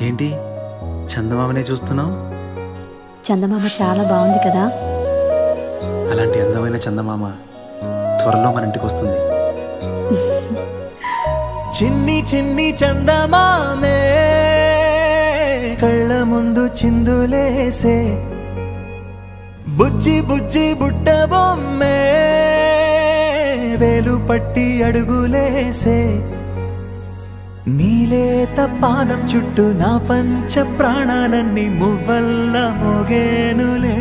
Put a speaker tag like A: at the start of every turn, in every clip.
A: ఏంటి చందమామనే చూస్తున్నావు?
B: చందమామ చాలా బాగుంది కదా.
A: అలాంటి అందమైన చందమామ త్వరలో మన ఇంటికి వస్తుంది.
C: చిన్ని చిన్ని చందమామే కళ్ళ ముందు చిందులేసే, బుజ్జి బుజ్జి బుట్ట బొమ్మే వేలు పట్టి అడుగులేసే, నీలేత పానం చుట్టూ నా పంచ ప్రాణాలన్నీ మువ్వల్ల మోగేనులే,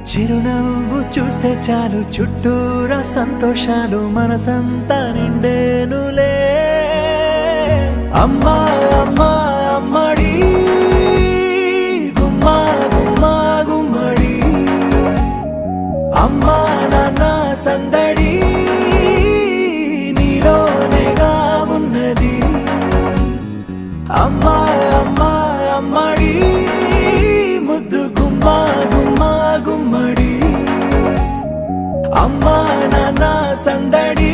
C: చిరునవ్వు చూస్తే చాలు చుట్టూరా సంతోషాలు మనసంతా నిండేనులే. అమ్మా అమ్మా అమ్మడి గుమ్మా గుమ్మా గుమ్మడి, అమ్మా నాన్న సందడి నీలోనేగా ఉన్నది. అమ్మా అమ్మా అమ్మడి ముద్దు గుమ్మా గుమ్మా గుమ్మడి, అమ్మా నాన్న సందడి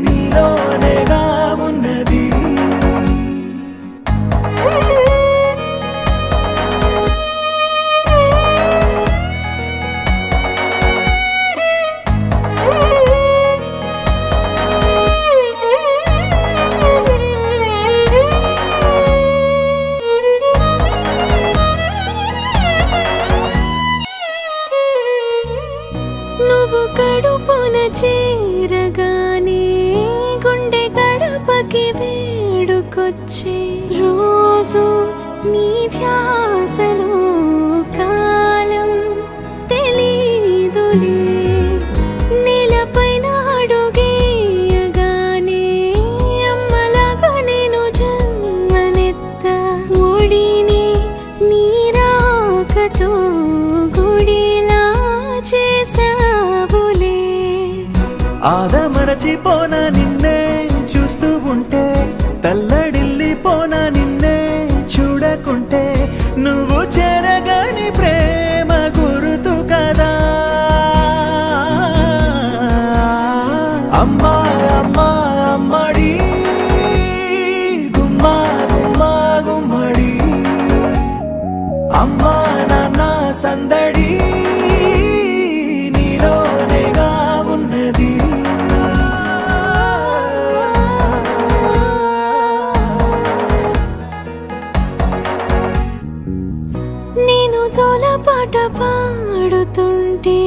C: నీలోనేగా ఉన్నది.
D: నువ్వు కడుపున చేరగానే గుండె గడపకి వేడుకొచ్చే, రోజు నీ ధ్యాసలో కాలం తెలీదులే, నేలపైన అడుగేయగానే అమ్మలాగా నేను జన్మనెత్త, ఒడిని నీ రాకతో గుడిలా చేసావులే.
C: ఆదమరచిపోన నిన్నే చూస్తూ ఉంటే, తల్లడిల్లిపోన నిన్నే చూడకుంటే, నువ్వు చెరగని ప్రేమ గుర్తు కదా. అమ్మా అమ్మా అమ్మడి గుమ్మా గుమ్మా గుమ్మడి, అమ్మా నాన్న సందడి నీలోనేగా ఉన్నది.
D: నేను జోలపాట పాడుతుంటే,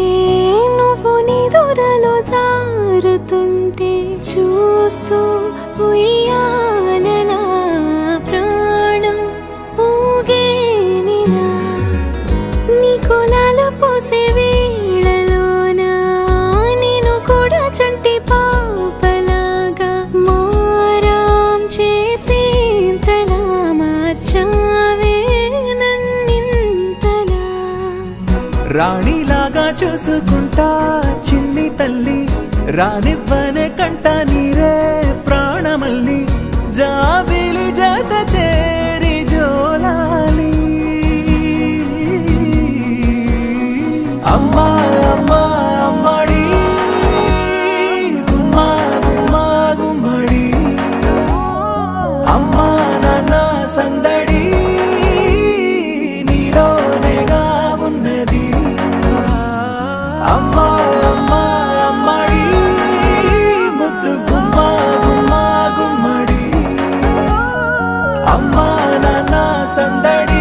D: నువ్వు నీ దూరలో జారుతుంటే, చూస్తూ ఉయ్యాలలా ప్రాణం ఊగేనిలా, నీ కులాల పోసే వేళలోనా నేను కూడా చంటి పాపలాగా మారాం చేసేంతలా మార్చావే నన్నింతలా.
C: రాణిలాగా చూసుకుంటా చిన్ని తల్లి, రానివ్వనే కంట నీరే ప్రాణమల్లి, జాబిలి జత చేరి జోలాలి. అమ్మా అమ్మా అమ్మడి గుమ్మా గుమ్మా గుమ్మడి, అమ్మా నాన్న సందడి నీలోనేగా ఉన్నది. అమ్మా అమ్మా అమ్మడి ముద్దు గుమ్మా గుమ్మా గుమ్మడి, అమ్మా నాన్న సందడి